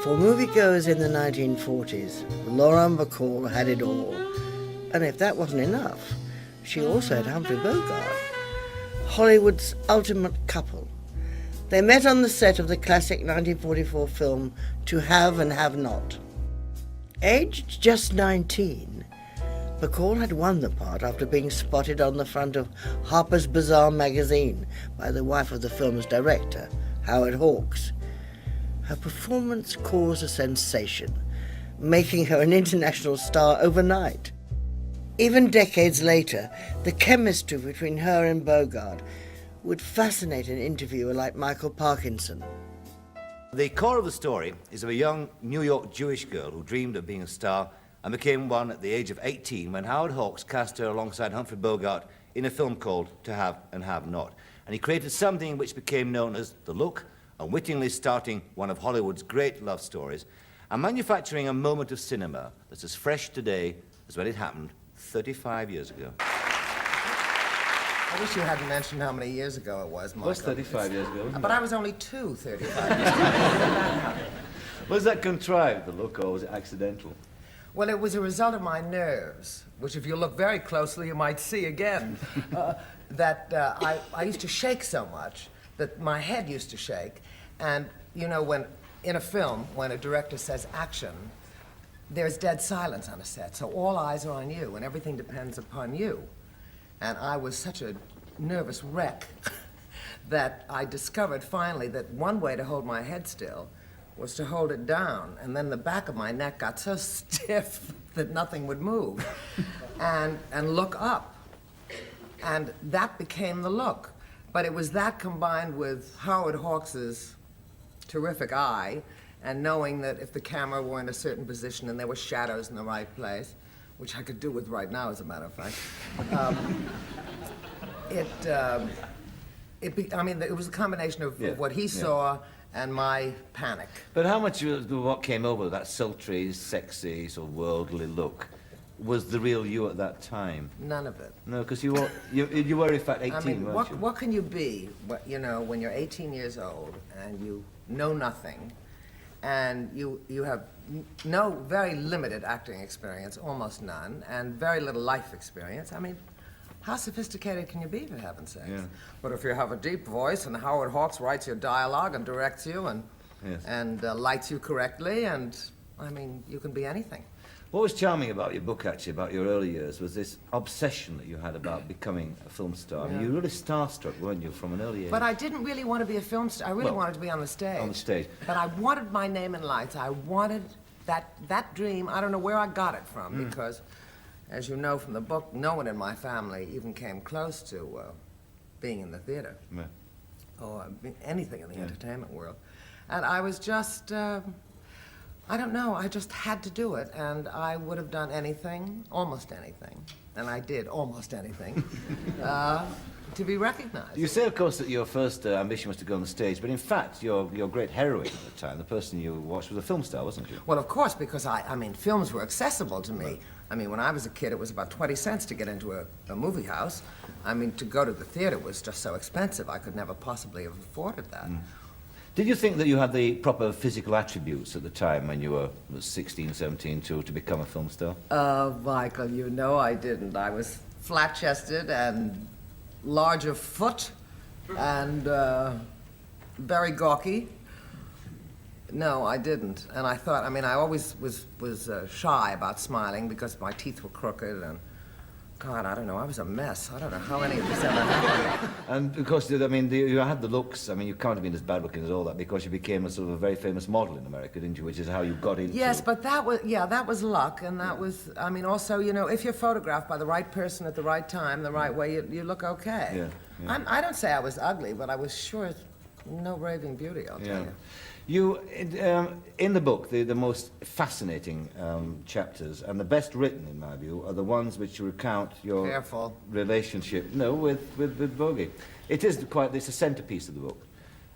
For moviegoers in the 1940s, Lauren Bacall had it all. And if that wasn't enough, she also had Humphrey Bogart, Hollywood's ultimate couple. They met on the set of the classic 1944 film To Have and Have Not. Aged just 19, Bacall had won the part after being spotted on the front of Harper's Bazaar magazine by the wife of the film's director, Howard Hawks. Her performance caused a sensation, making her an international star overnight. Even decades later, the chemistry between her and Bogart would fascinate an interviewer like Michael Parkinson. The core of the story is of a young New York Jewish girl who dreamed of being a star and became one at the age of 18 when Howard Hawks cast her alongside Humphrey Bogart in a film called To Have and Have Not. And he created something which became known as The Look, unwittingly starting one of Hollywood's great love stories and manufacturing a moment of cinema that's as fresh today as when it happened 35 years ago. I wish you hadn't mentioned how many years ago it was, Michael. It was 35 years ago, wasn't But it? I was only 35 years ago. Was that contrived, the look, or was it accidental? Well, it was a result of my nerves, which if you look very closely, you might see again. I used to shake so much that my head used to shake. And, you know, when in a film, when a director says action, there's dead silence on a set. So all eyes are on you, and everything depends upon you. And I was such a nervous wreck that I discovered finally that one way to hold my head still was to hold it down. And then the back of my neck got so stiff that nothing would move. And look up. And that became the look. But it was that combined with Howard Hawks's terrific eye and knowing that if the camera were in a certain position and there were shadows in the right place, which I could do with right now, as a matter of fact, it was a combination of what he saw and my panic. But how much of what came over that sultry, sexy, sort of worldly look was the real you at that time? None of it. No, because you were in fact 18, I mean, weren't you? what can you be, you know, when you're 18 years old and you know nothing, and you have no, very limited acting experience, almost none, and very little life experience? I mean, how sophisticated can you be, for heaven's sakes? Yeah. But if you have a deep voice and Howard Hawks writes your dialogue and directs you and lights you correctly, and, I mean, you can be anything. What was charming about your book, actually, about your early years, was this obsession that you had about becoming a film star. I mean, you were really starstruck, weren't you, from an early age? But I didn't really want to be a film star. I really wanted to be on the stage. On the stage. But I wanted my name in lights. I wanted that dream. I don't know where I got it from, because, as you know from the book, no one in my family even came close to being in the theater. Yeah. Or anything in the entertainment world. And I was just... I don't know, I just had to do it, and I would have done anything, almost anything, and I did almost anything, to be recognized. You say, of course, that your first ambition was to go on the stage, but in fact, your great heroine at the time, the person you watched, was a film star, wasn't she? Well, of course, because I mean, films were accessible to me. Right. I mean, when I was a kid, it was about 20 cents to get into a movie house. I mean, to go to the theater was just so expensive, I could never possibly have afforded that. Did you think that you had the proper physical attributes at the time when you were 16, 17 to become a film star? Michael, you know I didn't. I was flat-chested and large of foot and very gawky. No, I didn't. And I thought, I mean, I always was shy about smiling because my teeth were crooked and, God, I don't know, I was a mess. I don't know how any of this ever happened. And of course, I mean, you had the looks. I mean, you can't have been as bad looking as all that because you became a sort of a very famous model in America, didn't you? Which is how you got into... Yes, but that was luck, and that was, I mean, also, you know, if you're photographed by the right person at the right time, the right way, you look okay. Yeah. I don't say I was ugly, but I was sure no raving beauty, I'll tell you. You, in the book, the most fascinating chapters and the best written, in my view, are the ones which recount your relationship. With Bogey. It's a centerpiece of the book,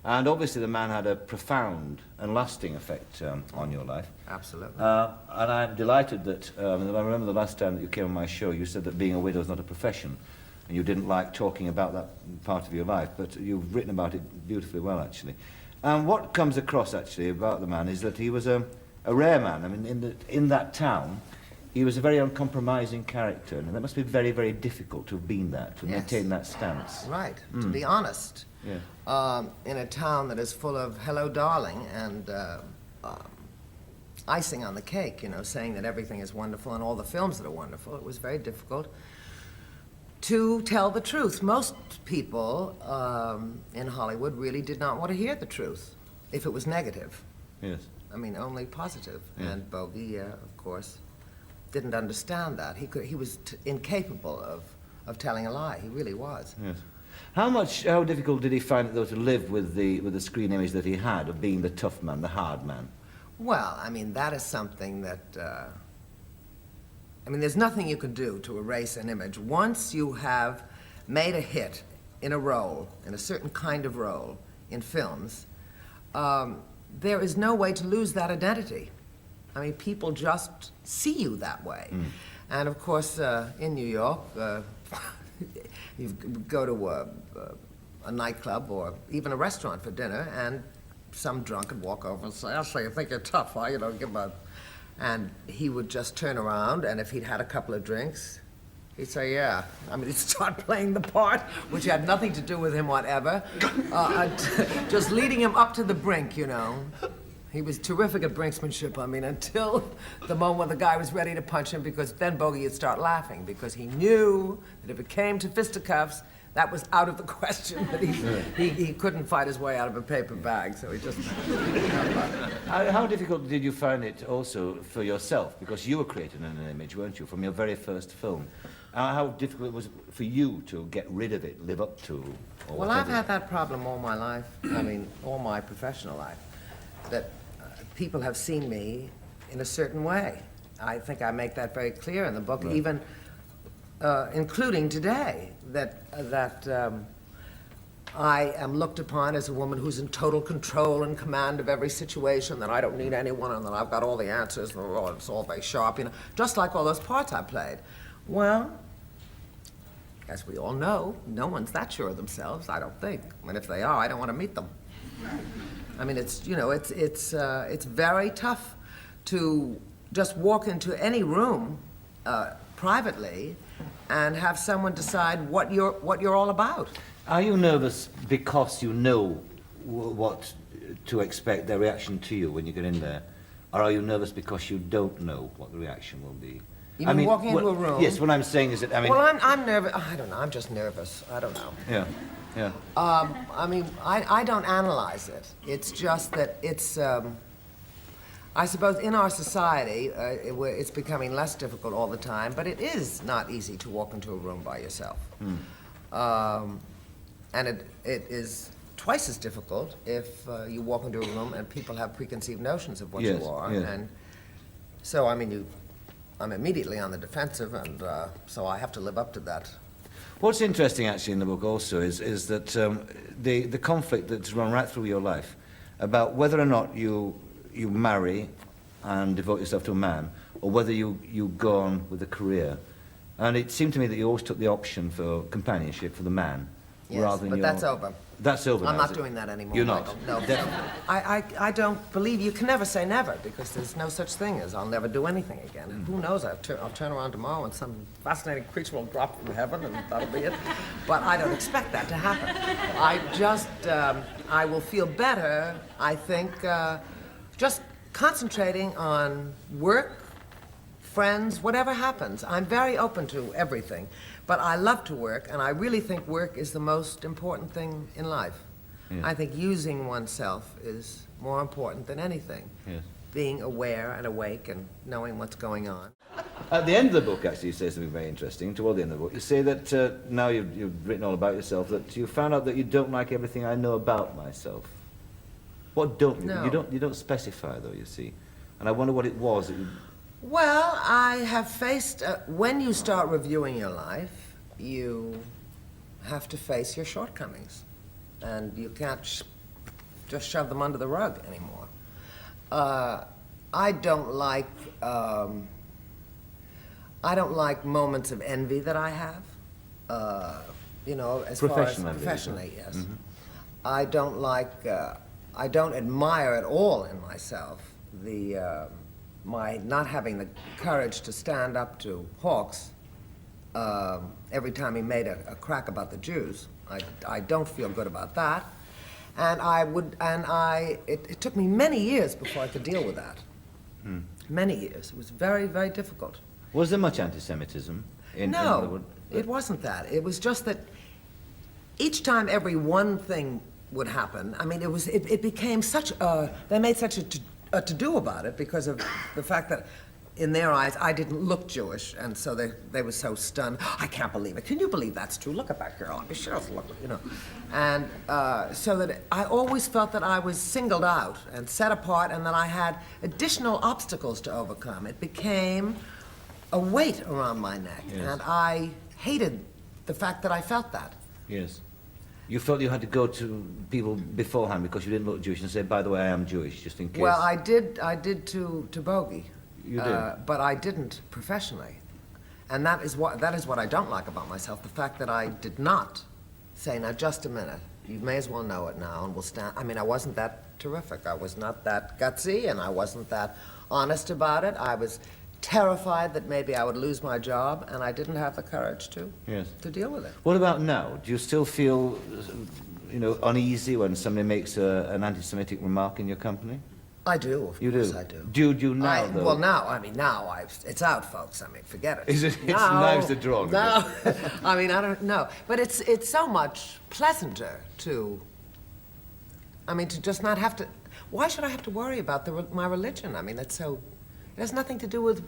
and obviously the man had a profound and lasting effect on your life. Absolutely. And I'm delighted that I remember the last time that you came on my show, you said that being a widow is not a profession, and you didn't like talking about that part of your life, but you've written about it beautifully well, actually. And what comes across, actually, about the man is that he was a rare man. I mean, in that town, he was a very uncompromising character, and that must be very, very difficult to have been that, to maintain that stance. Right, to be honest. Yeah. In a town that is full of hello, darling, and icing on the cake, you know, saying that everything is wonderful and all the films that are wonderful, it was very difficult to tell the truth. Most people in Hollywood really did not want to hear the truth if it was negative. Yes. I mean, only positive. Yeah. And Bogey, of course, didn't understand that. He was incapable of telling a lie. He really was. Yes. How difficult did he find it, though, to live with the screen image that he had of being the tough man, the hard man? Well, I mean, that is something that, I mean, there's nothing you can do to erase an image. Once you have made a hit in a role, in a certain kind of role in films, there is no way to lose that identity. I mean, people just see you that way. And of course, in New York, you go to a nightclub or even a restaurant for dinner, and some drunk would walk over and say, "I'll say, you think you're tough, huh? You know, give him a..." And he would just turn around, and if he'd had a couple of drinks, he'd say, "Yeah." I mean, he'd start playing the part, which had nothing to do with him whatever, just leading him up to the brink, you know. He was terrific at brinksmanship, I mean, until the moment when the guy was ready to punch him, because then Bogey would start laughing, because he knew that if it came to fisticuffs, that was out of the question, that he couldn't fight his way out of a paper bag, so he just... How difficult did you find it also for yourself? Because you were creating an image, weren't you, from your very first film? How difficult was it for you to get rid of it, live up to? Well, I've had that problem all my life, I mean, all my professional life, that people have seen me in a certain way. I think I make that very clear in the book, right. Even including today, that I am looked upon as a woman who's in total control and command of every situation, that I don't need anyone, and that I've got all the answers, and it's all very sharp, you know, just like all those parts I played. Well, as we all know, no one's that sure of themselves, I don't think. And if they are, I don't want to meet them. I mean, it's, you know, it's very tough to just walk into any room privately and have someone decide what you're all about. Are you nervous because you know what to expect, their reaction to you when you get in there? Or are you nervous because you don't know what the reaction will be? You mean walking into a room? Yes, what I'm saying is that, I mean... Well, I'm nervous. I don't know. I'm just nervous. I don't know. Yeah, yeah. I mean, I don't analyze it. It's just that it's... I suppose in our society, it's becoming less difficult all the time, but it is not easy to walk into a room by yourself. And it is twice as difficult if you walk into a room and people have preconceived notions of what you are. Yes. And so, I mean, I'm immediately on the defensive, and so I have to live up to that. What's interesting, actually, in the book also is that the conflict that's run right through your life about whether or not you marry and devote yourself to a man, or whether you go on with a career. And it seemed to me that you always took the option for companionship for the man. Yes, rather than but that's over. That's over now, I'm not doing that anymore. You're not? No. I don't believe, you can never say never, because there's no such thing as I'll never do anything again. And who knows, I'll turn around tomorrow and some fascinating creature will drop from heaven and that'll be it. But I don't expect that to happen. I just, I will feel better, I think, just concentrating on work, friends, whatever happens. I'm very open to everything, but I love to work, and I really think work is the most important thing in life. Yes. I think using oneself is more important than anything. Yes. Being aware and awake and knowing what's going on. At the end of the book, actually, you say something very interesting. Toward the end of the book, you say that now you've written all about yourself, that you found out that you don't like everything I know about myself. What don't you? No. You don't specify, though, you see. And I wonder what it was that you... Well, I have faced, when you start reviewing your life, you have to face your shortcomings. And you can't just shove them under the rug anymore. I don't like moments of envy that I have, you know, as far as professionally, yes. Mm-hmm. I don't like I don't admire at all in myself my not having the courage to stand up to Hawks every time he made a crack about the Jews. I don't feel good about that. It took me many years before I could deal with that. Many years. It was very, very difficult. Was there much anti-Semitism in No, Hollywood? it wasn't that. It was just that each time every one thing would happen, I mean, it became such they made such a to-do about it because of the fact that in their eyes, I didn't look Jewish, and so they were so stunned. I can't believe it. Can you believe that's true? Look at that girl. I'm sure it's look, you know. And so that I always felt that I was singled out and set apart, and that I had additional obstacles to overcome. It became a weight around my neck, yes. and I hated the fact that I felt that. Yes. You felt you had to go to people beforehand because you didn't look Jewish and say, by the way, I am Jewish, just in case. Well, I did to Bogey. You did? But I didn't professionally. And that is what I don't like about myself, the fact that I did not say, now just a minute, you may as well know it now, and we'll stand. I mean, I wasn't that terrific. I was not that gutsy, and I wasn't that honest about it. I was terrified that maybe I would lose my job, and I didn't have the courage to deal with it. What about now? Do you still feel, uneasy when somebody makes an anti-Semitic remark in your company? I do, of course I do. Do you now, though? Well, now, it's out, folks. I mean, forget it. Is it? It's knives are drawn. No, I mean, I don't know. But it's so much pleasanter to just not have to. Why should I have to worry about my religion? I mean, it has nothing to do with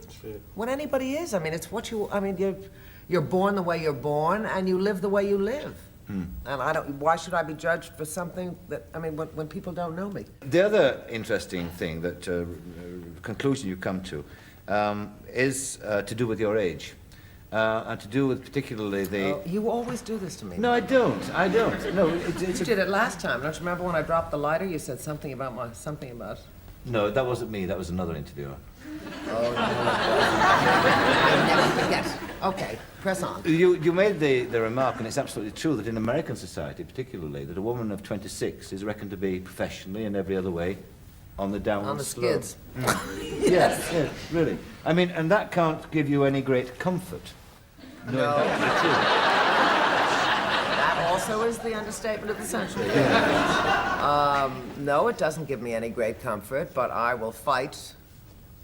what anybody is. I mean, it's what you're born the way you're born, and you live the way you live. And why should I be judged for something when people don't know me? The other interesting thing conclusion you come to is to do with your age. And to do with particularly the... Oh, you always do this to me. No, I don't. No, you did it last time. Don't you remember when I dropped the lighter? You said something about... No, that wasn't me. That was another interviewer. Oh, no. I never forget. Okay, press on. You made the remark, and it's absolutely true, that in American society particularly, that a woman of 26 is reckoned to be professionally and every other way on the downward on the slope. skids. Yes, really. I mean, and that can't give you any great comfort. No. That also is the understatement of the century. No, it doesn't give me any great comfort, but I will fight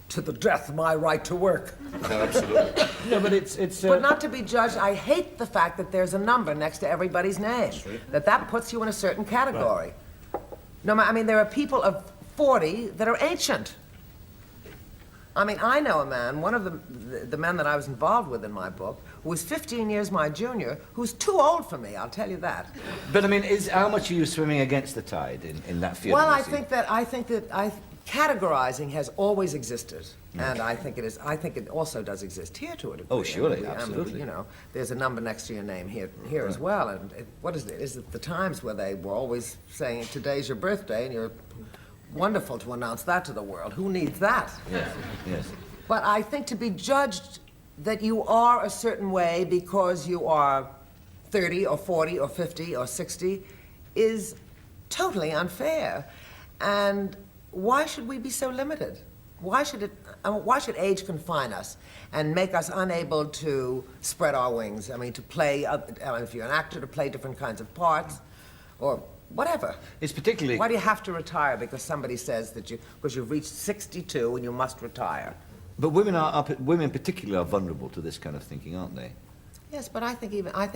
to the death my right to work. No, absolutely. No, but it's But not to be judged. I hate the fact that there's a number next to everybody's name. That puts you in a certain category. Right. No, I mean, there are people of 40 that are ancient. I mean, I know a man, one of the men that I was involved with in my book, who was 15 years my junior, who's too old for me, I'll tell you that. But I mean, how much are you swimming against the tide in that field? Well, I think that categorizing has always existed, and I think it also does exist here to a degree. Oh, surely, absolutely. There's a number next to your name here as well, and what is it? Is it the Times where they were always saying, today's your birthday, and you're wonderful to announce that to the world. Who needs that? Yes. But I think to be judged that you are a certain way because you are 30 or 40 or 50 or 60 is totally unfair. And why should we be so limited? Why should age confine us and make us unable to spread our wings? I mean, to play, if you're an actor, to play different kinds of parts, or whatever. It's particularly... Why do you have to retire because somebody says that because you've reached 62 and you must retire? But women particularly are vulnerable to this kind of thinking, aren't they? Yes, but I think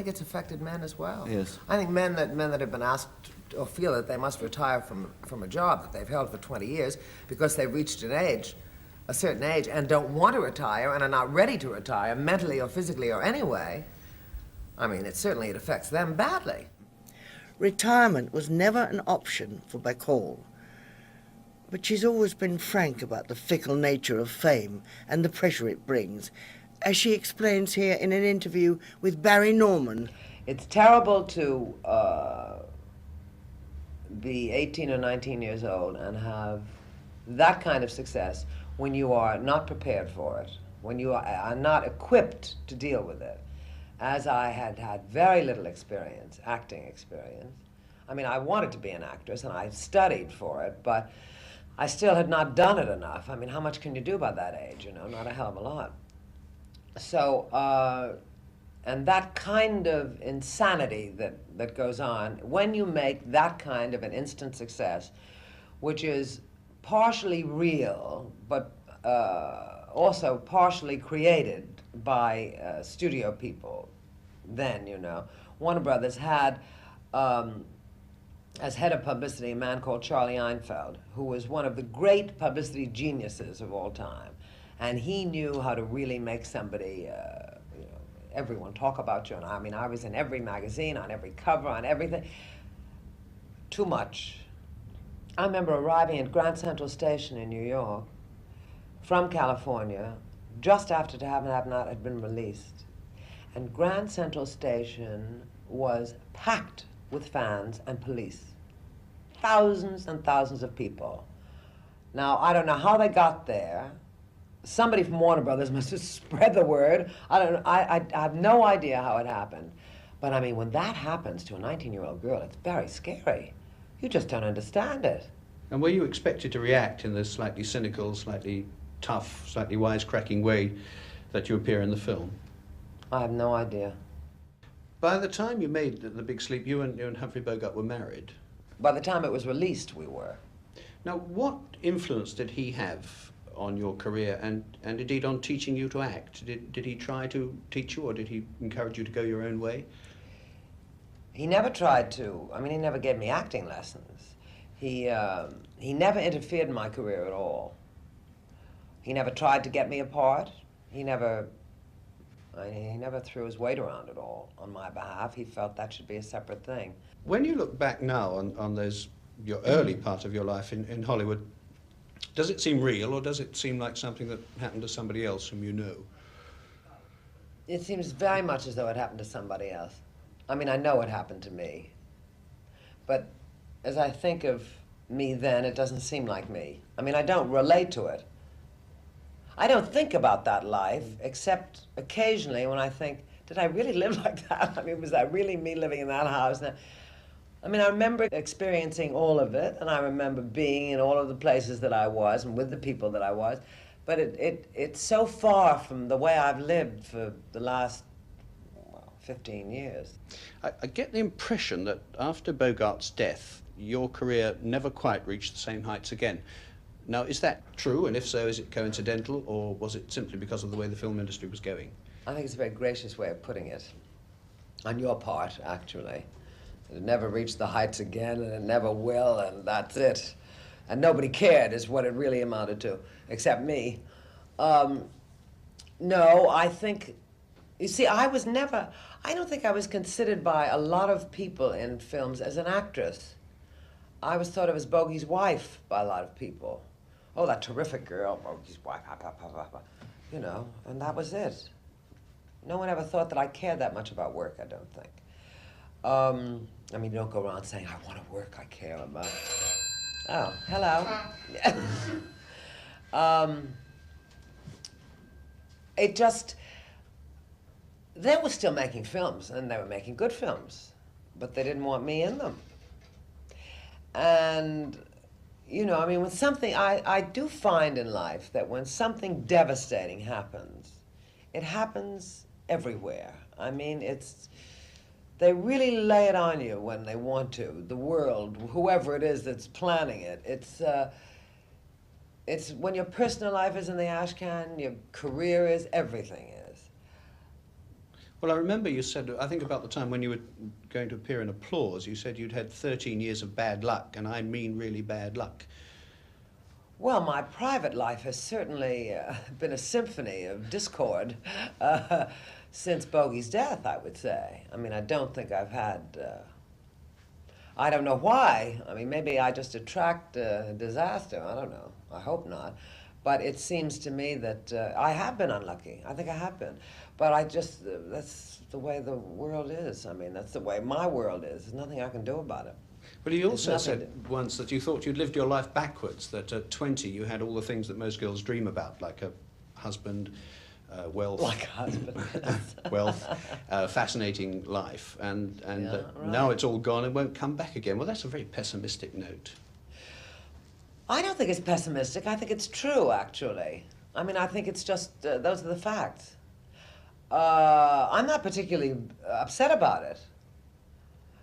it's affected men as well. Yes. I think men that have been asked or feel that they must retire from a job that they've held for 20 years because they've reached a certain age, and don't want to retire and are not ready to retire mentally or physically or anyway. I mean, it affects them badly. Retirement was never an option for Bacall, but she's always been frank about the fickle nature of fame and the pressure it brings, as she explains here in an interview with Barry Norman. It's terrible to be 18 or 19 years old and have that kind of success when you are not prepared for it, when you are not equipped to deal with it. As I had very little experience, acting experience, I mean, I wanted to be an actress, and I studied for it, but I still had not done it enough. I mean, how much can you do by that age, you know? Not a hell of a lot. So, and that kind of insanity that goes on, when you make that kind of an instant success, which is partially real, but also partially created by studio people then, you know. Warner Brothers had, as head of publicity, a man called Charlie Einfeld, who was one of the great publicity geniuses of all time. And he knew how to really make somebody, you know, everyone talk about you. And I mean, I was in every magazine, on every cover, on everything. Too much. I remember arriving at Grand Central Station in New York from California just after To Have and Have Not had been released. And Grand Central Station was packed with fans and police. Thousands and thousands of people. Now, I don't know how they got there. Somebody from Warner Brothers must have spread the word. I have no idea how it happened. But I mean, when that happens to a 19-year-old girl, it's very scary. You just don't understand it. And were you expected to react in this slightly cynical, slightly tough, slightly wisecracking way that you appear in the film? I have no idea. By the time you made The Big Sleep, you and Humphrey Bogart were married. By the time it was released, we were. Now, what influence did he have on your career and indeed on teaching you to act? Did he try to teach you, or did he encourage you to go your own way? He never tried to. I mean, he never gave me acting lessons. He never interfered in my career at all. He never tried to get me a part. He never threw his weight around at all on my behalf. He felt that should be a separate thing. When you look back now on those, your early part of your life in Hollywood, does it seem real, or does it seem like something that happened to somebody else whom you know? It seems very much as though it happened to somebody else. I mean, I know it happened to me. But as I think of me then, it doesn't seem like me. I mean, I don't relate to it. I don't think about that life, except occasionally when I think, did I really live like that? I mean, was that really me living in that house? I mean, I remember experiencing all of it, and I remember being in all of the places that I was and with the people that I was, but it's so far from the way I've lived for the last 15 years. I get the impression that after Bogart's death, your career never quite reached the same heights again. Now, is that true? And if so, is it coincidental, or was it simply because of the way the film industry was going? I think it's a very gracious way of putting it. On your part, actually. It never reached the heights again, and it never will, and that's it. And nobody cared is what it really amounted to, except me. No, I think, you see, I don't think I was considered by a lot of people in films as an actress. I was thought of as Bogey's wife by a lot of people. Oh, that terrific girl, Bogey's wife, you know, and that was it. No one ever thought that I cared that much about work, I don't think. I mean, you don't go around saying, I want to work, I care about. Oh, hello. It just, they were still making films, and they were making good films, but they didn't want me in them. And, you know, I mean, when something, I do find in life that when something devastating happens, it happens everywhere. I mean, they really lay it on you when they want to. The world, whoever it is that's planning it. It's when your personal life is in the ash can, your career is, everything is. Well, I remember you said, I think about the time when you were going to appear in Applause, you said you'd had 13 years of bad luck, and I mean really bad luck. Well, my private life has certainly been a symphony of discord since Bogey's death, I would say. I mean, I don't think I've had, I don't know why. I mean, maybe I just attract disaster, I don't know. I hope not. But it seems to me that I have been unlucky. I think I have been. But I just, that's the way the world is. I mean, that's the way my world is. There's nothing I can do about it. But you also said once that you thought you'd lived your life backwards, that at 20 you had all the things that most girls dream about, like a husband, wealth, Like a husband. wealth, fascinating life, and Yeah, right. now it's all gone and won't come back again. Well, that's a very pessimistic note. I don't think it's pessimistic. I think it's true, actually. I mean, I think it's just, those are the facts. I'm not particularly upset about it.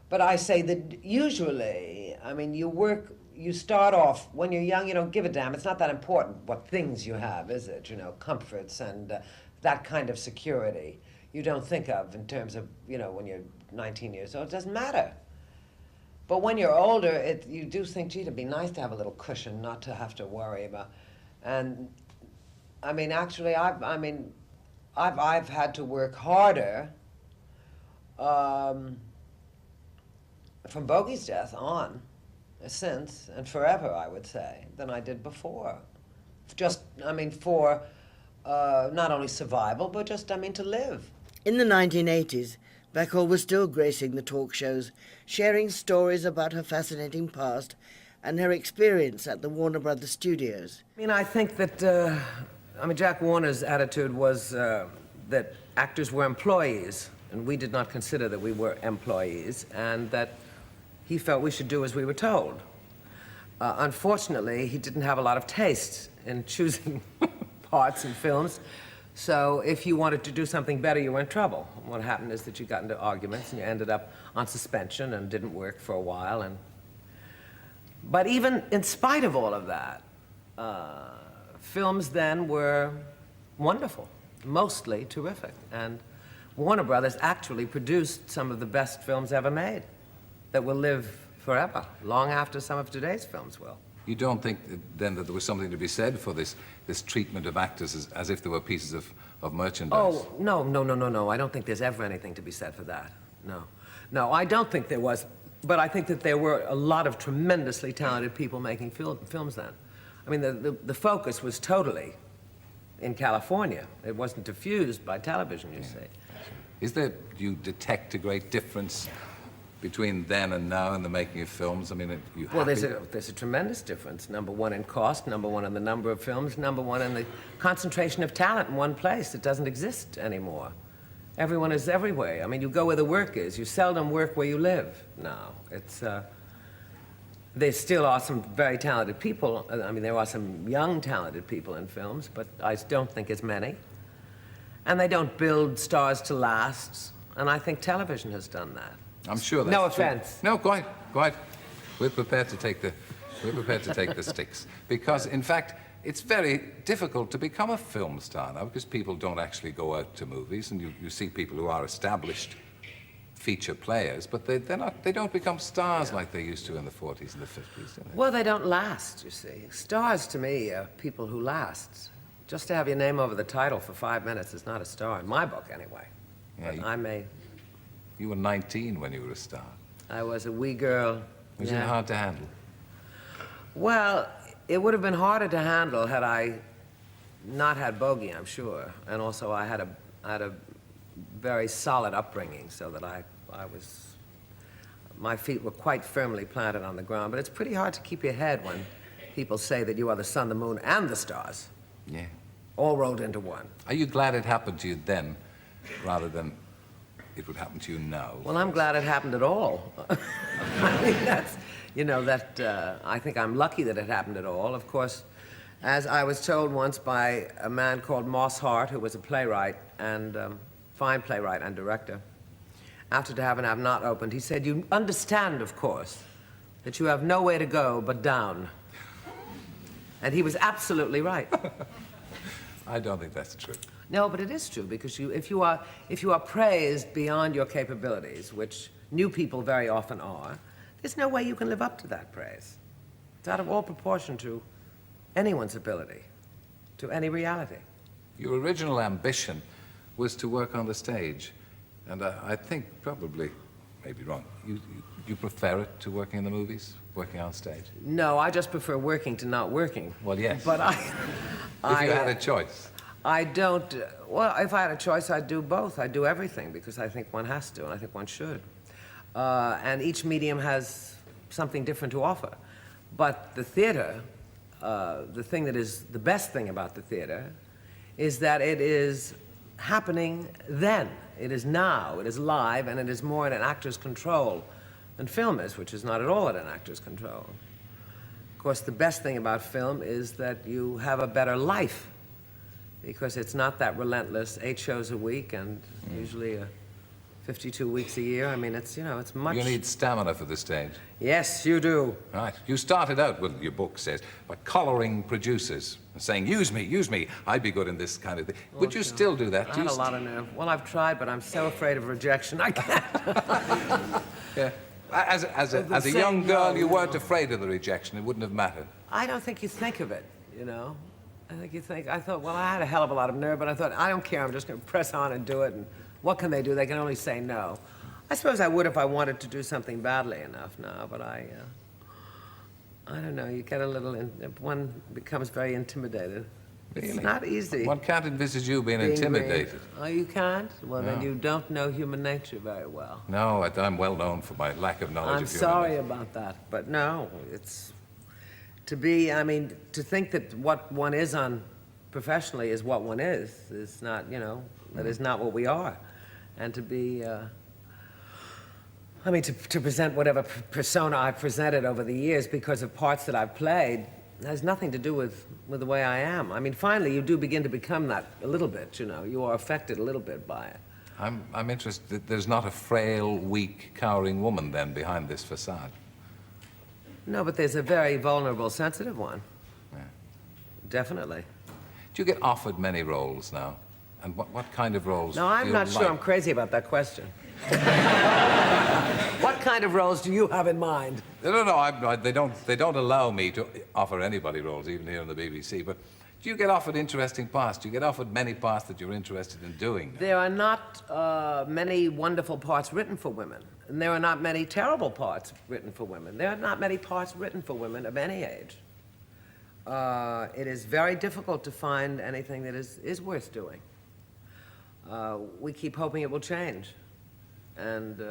But I say that usually, I mean, you start off, when you're young, you don't give a damn. It's not that important what things you have, is it? You know, comforts and that kind of security. You don't think of in terms of, you know, when you're 19 years old, it doesn't matter. But when you're older, you do think, gee, it'd be nice to have a little cushion, not to have to worry about. And I mean, actually, I've had to work harder from Bogey's death on, since, and forever, I would say, than I did before. Just, I mean, for not only survival, but just, I mean, to live. In the 1980s, Bacall was still gracing the talk shows, sharing stories about her fascinating past and her experience at the Warner Brothers studios. I mean, I think that, Jack Warner's attitude was that actors were employees, and we did not consider that we were employees, and that he felt we should do as we were told. Unfortunately, he didn't have a lot of taste in choosing parts in films, so if you wanted to do something better, you were in trouble. What happened is that you got into arguments, and you ended up on suspension and didn't work for a while. But even in spite of all of that, films then were wonderful, mostly terrific. And Warner Brothers actually produced some of the best films ever made that will live forever, long after some of today's films will. You don't think then that there was something to be said for this treatment of actors as if they were pieces of merchandise? Oh, no. I don't think there's ever anything to be said for that. No, I don't think there was. But I think that there were a lot of tremendously talented people making films then. I mean, the focus was totally in California. It wasn't diffused by television, you see. Do you detect a great difference between then and now in the making of films? I mean, Well, there's a tremendous difference. Number one in cost, number one in the number of films, number one in the concentration of talent in one place. It doesn't exist anymore. Everyone is everywhere. I mean, you go where the work is. You seldom work where you live now. There still are some very talented people. I mean, there are some young talented people in films, but I don't think as many. And they don't build stars to last, and I think television has done that. I'm sure that's No true. offense. No, quite. We're prepared to take the sticks. Because, in fact, it's very difficult to become a film star now because people don't actually go out to movies, and you see people who are established feature players, but they don't become stars like they used to in the 40s and the 50s, do they? Well, they don't last, you see. Stars, to me, are people who last. Just to have your name over the title for 5 minutes is not a star, in my book, anyway. Yeah, you were 19 when you were a star. I was a wee girl. Was it hard to handle? Well, it would have been harder to handle had I not had Bogey, I'm sure. And also I had a very solid upbringing, so that my feet were quite firmly planted on the ground. But it's pretty hard to keep your head when people say that you are the sun, the moon, and the stars. Yeah. All rolled into one. Are you glad it happened to you then, rather than it would happen to you now? Well, I'm glad it happened at all. I mean, I think I'm lucky that it happened at all. Of course, as I was told once by a man called Moss Hart, who was a playwright and fine playwright and director, after To Have and Have Not opened, he said, "You understand, of course, that you have nowhere to go but down." And he was absolutely right. I don't think that's true. No, but it is true, because if you are praised beyond your capabilities, which new people very often are, there's no way you can live up to that praise. It's out of all proportion to anyone's ability, to any reality. Your original ambition was to work on the stage, and I think probably, maybe wrong, you prefer it to working in the movies, working on stage? No, I just prefer working to not working. Well, yes. But If you had a choice. I don't, well, if I had a choice, I'd do both. I'd do everything, because I think one has to, and I think one should. And each medium has something different to offer. But the theater, the thing that is the best thing about the theater, is that it is happening then. It is now, it is live, and it is more in an actor's control than film is, which is not at all in an actor's control. Of course, the best thing about film is that you have a better life, because it's not that relentless, 8 shows a week and usually 52 weeks a year. I mean, it's, you know, it's much... You need stamina for the stage. Yes, you do. Right. You started out, well, your book says, by collaring producers, saying, use me, I'd be good in this kind of thing. Would you still do that? I had a lot of nerve. Well, I've tried, but I'm so afraid of rejection, I can't. Yeah. As a young girl, you weren't afraid of the rejection. It wouldn't have mattered. I don't think you think of it, you know. I thought, well, I had a hell of a lot of nerve, but I thought, I don't care, I'm just going to press on and do it, and what can they do? They can only say no. I suppose I would if I wanted to do something badly enough now, but I don't know, you get a little, one becomes very intimidated. Really? It's not easy. One can't envisage you being intimidated. Oh, you can't? Well, No. then you don't know human nature very well. No, I'm well known for my lack of knowledge I'm of human sorry nature. about that, but no, it's to be, I mean, to think that what one is on professionally is what one is not, you know, that is not what we are. And to be, I mean, to present whatever persona I've presented over the years because of parts that I've played has nothing to do with the way I am. I mean, finally, you do begin to become that a little bit, you know. You are affected a little bit by it. I'm interested that there's not a frail, weak, cowering woman then behind this facade. No, but there's a very vulnerable, sensitive one. Yeah. Definitely. Do you get offered many roles now? And what kind of roles No, do I'm you not sure like? I'm crazy about that question. What kind of roles do you have in mind? No, they don't allow me to offer anybody roles, even here on the BBC, but do you get offered interesting parts? Do you get offered many parts that you're interested in doing? There are not many wonderful parts written for women, and there are not many terrible parts written for women. There are not many parts written for women of any age. It is very difficult to find anything that is worth doing. We keep hoping it will change, and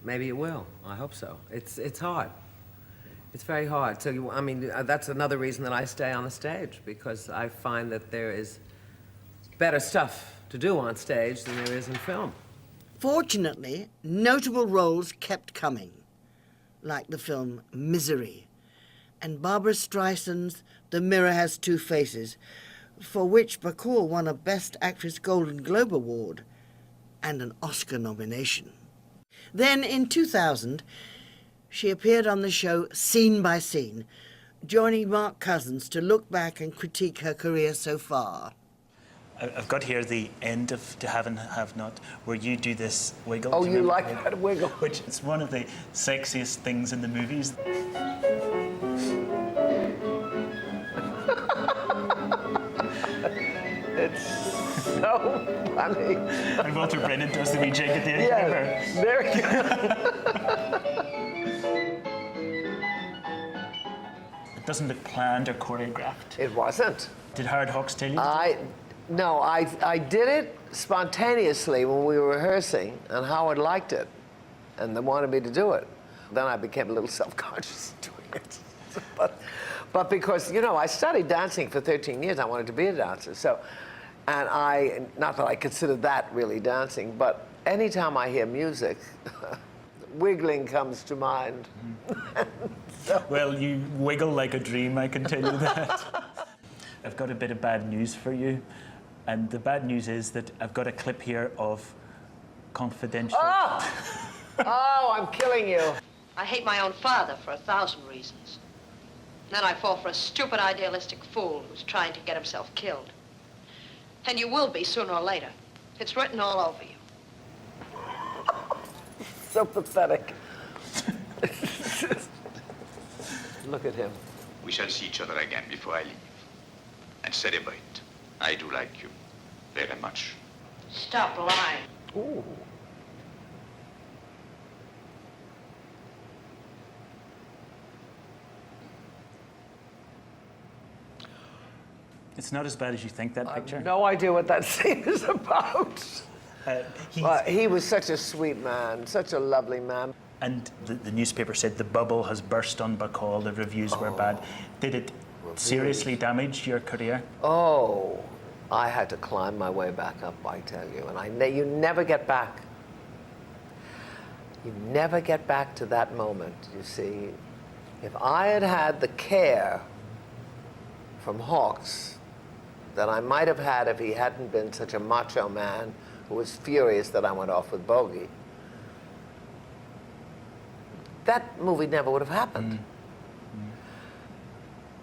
maybe it will. I hope so. It's hard. It's very hard. So, I mean, that's another reason that I stay on the stage, because I find that there is better stuff to do on stage than there is in film. Fortunately, notable roles kept coming, like the film Misery, and Barbara Streisand's The Mirror Has Two Faces, for which Bacall won a Best Actress Golden Globe Award and an Oscar nomination. Then, in 2000, she appeared on the show Scene by Scene, joining Mark Cousins to look back and critique her career so far. I've got here the end of To Have and Have Not, where you do this wiggle. Oh, Do you remember like that wiggle? Which is one of the sexiest things in the movies. It's so funny. And Walter Brennan does the wee jig at the end. Yes, there you go. It doesn't look planned or choreographed. It wasn't. Did Howard Hawks tell you to do it? No, I did it spontaneously when we were rehearsing, and Howard liked it, and they wanted me to do it. Then I became a little self-conscious doing it. But because, you know, I studied dancing for 13 years, I wanted to be a dancer. So, and not that I considered that really dancing, but anytime I hear music, wiggling comes to mind. So. Well, you wiggle like a dream, I can tell you that. I've got a bit of bad news for you. And the bad news is that I've got a clip here of Confidential. Oh! Oh, I'm killing you. I hate my own father for 1,000 reasons. Then I fall for a stupid, idealistic fool who's trying to get himself killed. And you will be sooner or later. It's written all over you. So pathetic. Look at him. We shall see each other again before I leave. And celebrate. I do like you very much. Stop lying. Ooh. It's not as bad as you think, that picture. I have no idea what that scene is about. He was such a sweet man, such a lovely man. And the newspaper said the bubble has burst on Bacall, the reviews were bad. Did it seriously damage your career? Oh, I had to climb my way back up, I tell you, and you never get back. You never get back to that moment, you see. If I had had the care from Hawks that I might have had if he hadn't been such a macho man who was furious that I went off with Bogey, that movie never would have happened.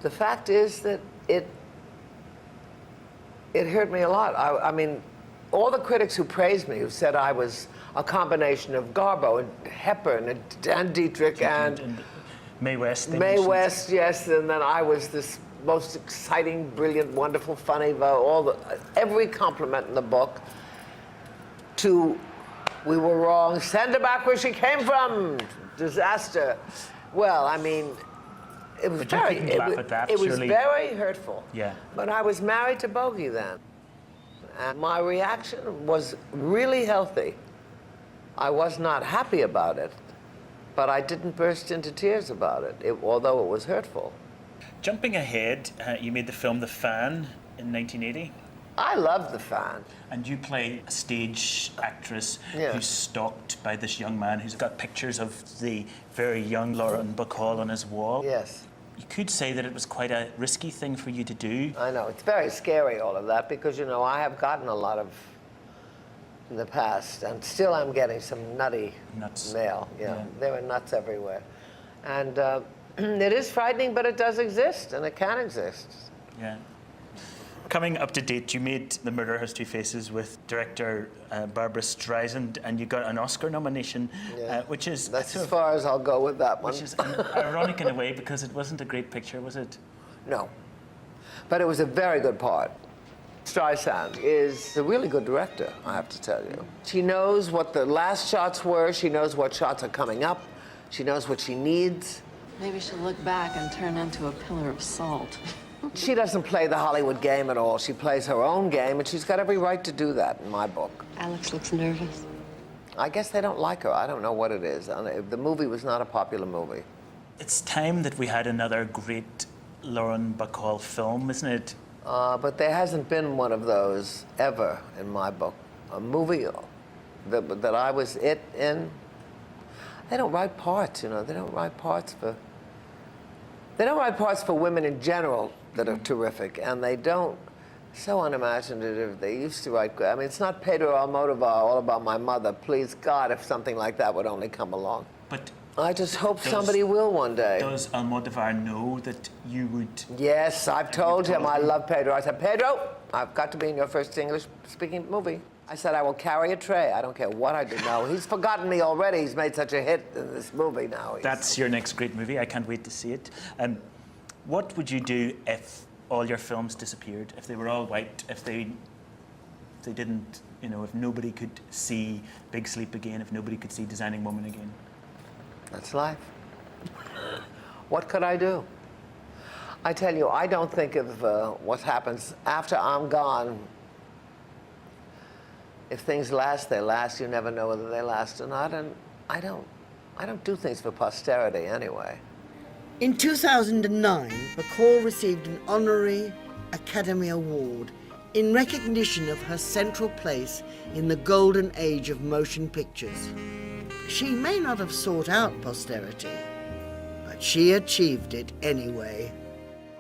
The fact is that it hurt me a lot. I mean, all the critics who praised me, who said I was a combination of Garbo and Hepburn and Dan Dietrich and Mae West. Mae West, yes, and then I was this most exciting, brilliant, wonderful, funny, every compliment in the book to, we were wrong, send her back where she came from, disaster. Well, I mean, it was very hurtful. Yeah. But I was married to Bogey then, and my reaction was really healthy. I was not happy about it, but I didn't burst into tears about it, although it was hurtful. Jumping ahead, you made the film The Fan in 1980. I love The Fan. And you play a stage actress Yeah. who's stalked by this young man who's got pictures of the very young Lauren Bacall on his wall. Yes. You could say that it was quite a risky thing for you to do. I know, it's very scary, all of that, because, you know, I have gotten a lot of in the past, and still I'm getting some nutty Nuts. mail. Yeah. There are nuts everywhere. And it is frightening, but it does exist, and it can exist. Yeah. Coming up to date, you made The Murder Has Two Faces with director Barbara Streisand, and you got an Oscar nomination, which is... That's as far as I'll go with that one. Which is ironic in a way, because it wasn't a great picture, was it? No. But it was a very good part. Streisand is a really good director, I have to tell you. She knows what the last shots were. She knows what shots are coming up. She knows what she needs. Maybe she'll look back and turn into a pillar of salt. She doesn't play the Hollywood game at all. She plays her own game, and she's got every right to do that in my book. Alex looks nervous. I guess they don't like her. I don't know what it is. The movie was not a popular movie. It's time that we had another great Lauren Bacall film, isn't it? But there hasn't been one of those ever in my book. A movie that I was in. They don't write parts, you know. They don't write parts for women in general that are terrific, and they don't. So unimaginative. They used to write. I mean, it's not Pedro Almodovar, All About My Mother. Please God, if something like that would only come along. But I just hope somebody will one day. Does Almodovar know that you would? Yes, I've told him I love Pedro. I said, Pedro, I've got to be in your first English-speaking movie. I said, I will carry a tray. I don't care what I do. No, he's forgotten me already. He's made such a hit in this movie now. That's your next great movie. I can't wait to see it. What would you do if all your films disappeared? If they were all white? If they didn't, you know, if nobody could see Big Sleep again? If nobody could see Designing Woman again? That's life. What could I do? I tell you, I don't think of what happens after I'm gone. If things last, they last. You never know whether they last or not. And I don't do things for posterity anyway. In 2009, Bacall received an honorary Academy Award in recognition of her central place in the golden age of motion pictures. She may not have sought out posterity, but she achieved it anyway.